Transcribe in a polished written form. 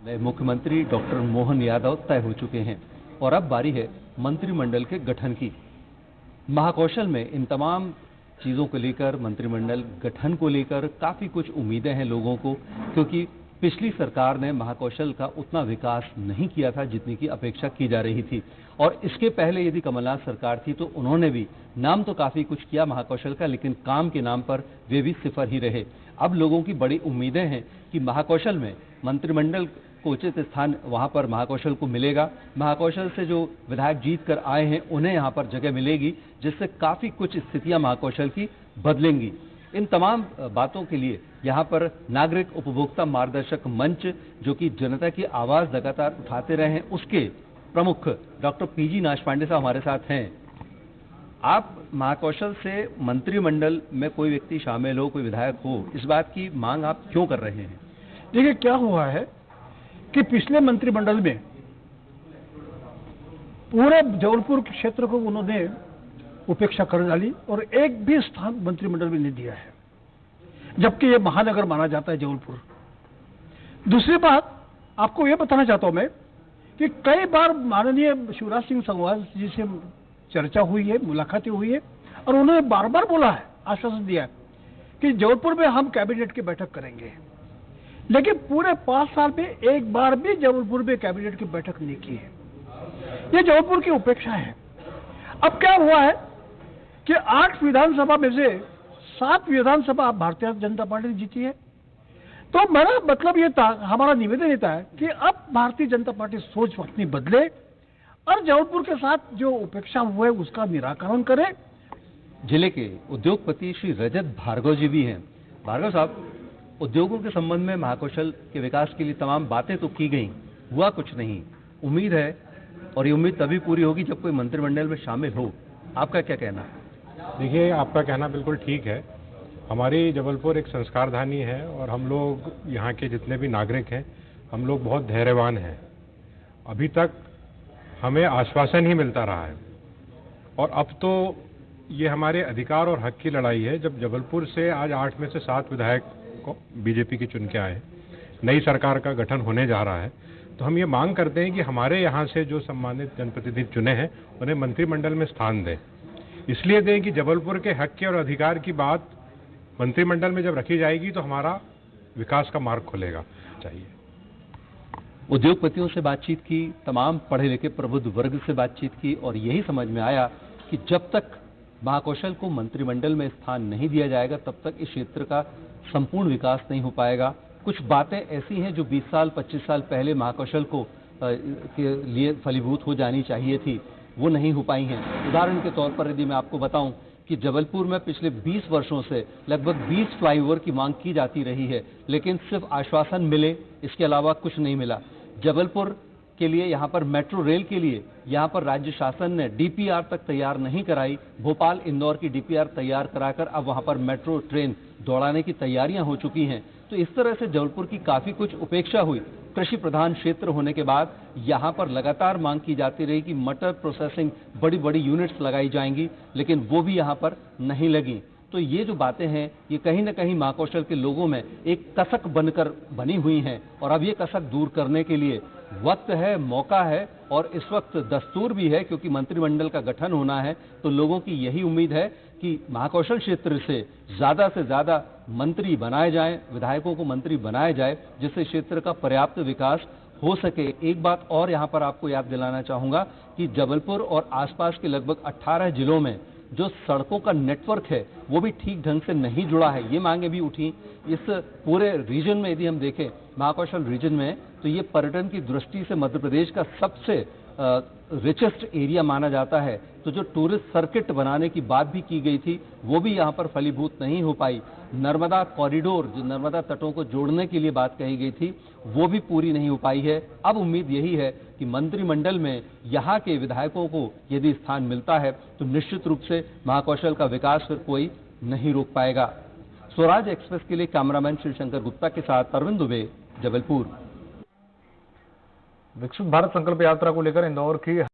नए मुख्यमंत्री डॉक्टर मोहन यादव तय हो चुके हैं और अब बारी है मंत्रिमंडल के गठन की। महाकौशल में इन तमाम चीजों को लेकर, मंत्रिमंडल गठन को लेकर काफी कुछ उम्मीदें हैं लोगों को, क्योंकि पिछली सरकार ने महाकौशल का उतना विकास नहीं किया था जितनी की अपेक्षा की जा रही थी। और इसके पहले यदि कमलनाथ सरकार थी तो उन्होंने भी नाम तो काफी कुछ किया महाकौशल का, लेकिन काम के नाम पर वे भी सिफर ही रहे। अब लोगों की बड़ी उम्मीदें हैं कि महाकौशल में मंत्रिमंडल को उचित स्थान वहां पर महाकौशल को मिलेगा। महाकौशल से जो विधायक जीत कर आए हैं उन्हें यहां पर जगह मिलेगी, जिससे काफी कुछ स्थितियां महाकौशल की बदलेंगी। इन तमाम बातों के लिए यहां पर नागरिक उपभोक्ता मार्गदर्शक मंच, जो कि जनता की आवाज लगातार उठाते रहे हैं, उसके प्रमुख डॉक्टर पीजी नाशपांडे साहब हमारे साथ हैं। आप महाकौशल से मंत्रिमंडल में कोई व्यक्ति शामिल हो, कोई विधायक हो, इस बात की मांग आप क्यों कर रहे हैं? देखिए, क्या हुआ है कि पिछले मंत्रिमंडल में पूरे जबलपुर के क्षेत्र को उन्होंने उपेक्षा कर डाली और एक भी स्थान मंत्रिमंडल में नहीं दिया है, जबकि ये महानगर माना जाता है जबलपुर। दूसरी बात आपको ये बताना चाहता हूं मैं कि कई बार माननीय शिवराज सिंह चौहान जी से चर्चा हुई है, मुलाकातें हुई है, और उन्होंने बार बार बोला है, आश्वासन दिया है कि जबलपुर में हम कैबिनेट की बैठक करेंगे, लेकिन पूरे 5 साल में एक बार भी जबलपुर में कैबिनेट की बैठक नहीं की है। ये जबलपुर की उपेक्षा है। अब क्या हुआ है कि 8 विधानसभा में से 7 विधानसभा भारतीय जनता पार्टी ने जीती है। तो मेरा मतलब ये था, हमारा निवेदन ये था कि अब भारतीय जनता पार्टी सोच अपनी बदले और जबलपुर के साथ जो उपेक्षा हुआ है उसका निराकरण करे। जिले के उद्योगपति श्री रजत भार्गव जी भी हैं। भार्गव साहब, उद्योगों के संबंध में महाकौशल के विकास के लिए तमाम बातें तो की गई, हुआ कुछ नहीं। उम्मीद है, और ये उम्मीद तभी पूरी होगी जब कोई मंत्रिमंडल में शामिल हो। आपका क्या कहना? देखिए, आपका कहना बिल्कुल ठीक है। हमारी जबलपुर एक संस्कारधानी है और हम लोग यहाँ के जितने भी नागरिक हैं, हम लोग बहुत धैर्यवान हैं। अभी तक हमें आश्वासन ही मिलता रहा है और अब तो ये हमारे अधिकार और हक की लड़ाई है। जब जबलपुर से आज 8 में से 7 विधायक को बीजेपी की चुन के आए, नई सरकार का गठन होने जा रहा है, तो हम ये मांग करते हैं कि हमारे यहाँ से जो सम्मानित जनप्रतिनिधि चुने हैं उन्हें मंत्रिमंडल में स्थान दें। इसलिए दें कि जबलपुर के हक के और अधिकार की बात मंत्रिमंडल में जब रखी जाएगी तो हमारा विकास का मार्ग खुलेगा। चाहिए उद्योगपतियों से बातचीत की, तमाम पढ़े लिखे प्रबुद्ध वर्ग से बातचीत की और यही समझ में आया कि जब तक महाकौशल को मंत्रिमंडल में स्थान नहीं दिया जाएगा तब तक इस क्षेत्र का संपूर्ण विकास नहीं हो पाएगा। कुछ बातें ऐसी हैं जो 20 साल 25 साल पहले महाकौशल को के लिए फलीभूत हो जानी चाहिए थी, वो नहीं हो पाई हैं। उदाहरण के तौर पर यदि मैं आपको बताऊं कि जबलपुर में पिछले 20 वर्षों से लगभग 20 फ्लाईओवर की मांग की जाती रही है, लेकिन सिर्फ आश्वासन मिले, इसके अलावा कुछ नहीं मिला। जबलपुर के लिए, यहाँ पर मेट्रो रेल के लिए यहाँ पर राज्य शासन ने डीपीआर तक तैयार नहीं कराई। भोपाल इंदौर की डीपीआर तैयार कराकर अब वहाँ पर मेट्रो ट्रेन दौड़ाने की तैयारियां हो चुकी हैं। तो इस तरह से जबलपुर की काफी कुछ उपेक्षा हुई। कृषि प्रधान क्षेत्र होने के बाद यहाँ पर लगातार मांग की जाती रही कि मटर प्रोसेसिंग बड़ी बड़ी यूनिट्स लगाई जाएंगी, लेकिन वो भी यहाँ पर नहीं लगी। तो ये जो बातें हैं, ये कहीं ना कहीं महाकौशल के लोगों में एक कसक बनकर बनी हुई हैं और अब ये कसक दूर करने के लिए वक्त है, मौका है और इस वक्त दस्तूर भी है, क्योंकि मंत्रिमंडल का गठन होना है। तो लोगों की यही उम्मीद है कि महाकौशल क्षेत्र से ज्यादा मंत्री बनाए जाएं, विधायकों को मंत्री बनाया जाए, जिससे क्षेत्र का पर्याप्त विकास हो सके। एक बात और यहाँ पर आपको याद दिलाना चाहूंगा कि जबलपुर और आसपास के लगभग 18 जिलों में जो सड़कों का नेटवर्क है वो भी ठीक ढंग से नहीं जुड़ा है। ये मांगे भी उठी। इस पूरे रीजन में यदि हम देखें, महाकौशल रीजन में, तो ये पर्यटन की दृष्टि से मध्य प्रदेश का सबसे रिचेस्ट एरिया माना जाता है। तो जो टूरिस्ट सर्किट बनाने की बात भी की गई थी वो भी यहाँ पर फलीभूत नहीं हो पाई। नर्मदा कॉरिडोर, जो नर्मदा तटों को जोड़ने के लिए बात कही गई थी, वो भी पूरी नहीं हो पाई है। अब उम्मीद यही है कि मंत्रिमंडल में यहाँ के विधायकों को यदि स्थान मिलता है तो निश्चित रूप से महाकौशल का विकास फिर कोई नहीं रोक पाएगा। स्वराज एक्सप्रेस के लिए कैमरामैन श्री शंकर गुप्ता के साथ अरविंद दुबे, जबलपुर। विकसित भारत संकल्प यात्रा को लेकर इंदौर की